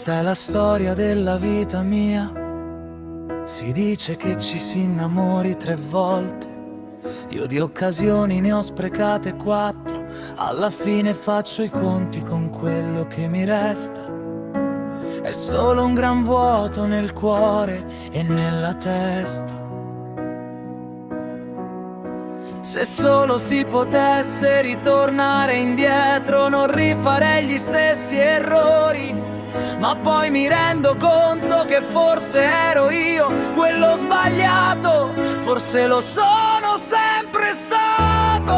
Questa è la storia della vita mia. Si dice che ci si innamori 3 volte. Io di occasioni ne ho sprecate 4. Alla fine faccio i conti con quello che mi resta. È solo un gran vuoto nel cuore e nella testa. Se solo si potesse ritornare indietro, non rifarei gli stessi errori. Ma poi mi rendo conto che forse ero io quello sbagliato, forse lo sono sempre stato.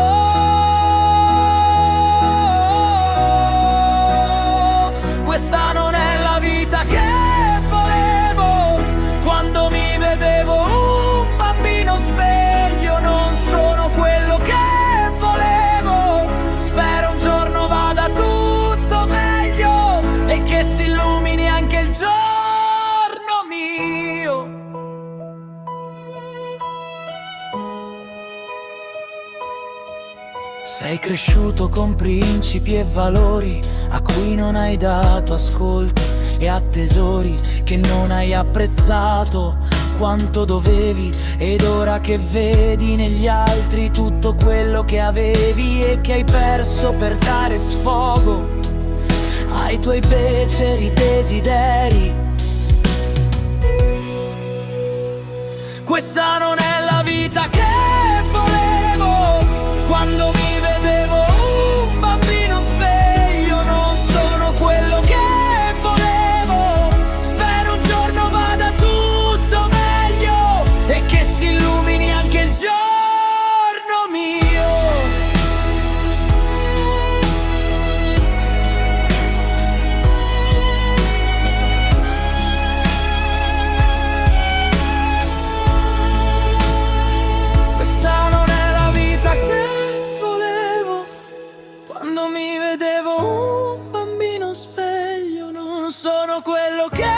Questa non è la vita che volevo, quando mi vedevo un bambino sveglio, non sono quello che volevo. Spero un giorno vada tutto meglio e che si illumini anche il giorno mio. Sei cresciuto con principi e valori a cui non hai dato ascolto, e a tesori che non hai apprezzato quanto dovevi. Ed ora che vedi negli altri tutto quello che avevi e che hai perso per dare sfogo ai tuoi beceri desideri. Questa non è la vita che volevo, quando mi vedevo un bambino sveglio, non sono quello che volevo. Spero un giorno vada tutto meglio e che si illumini anche il giorno mio. Questa non è la vita che volevo, quando mi vedevo un bambino sveglio, non sono quello che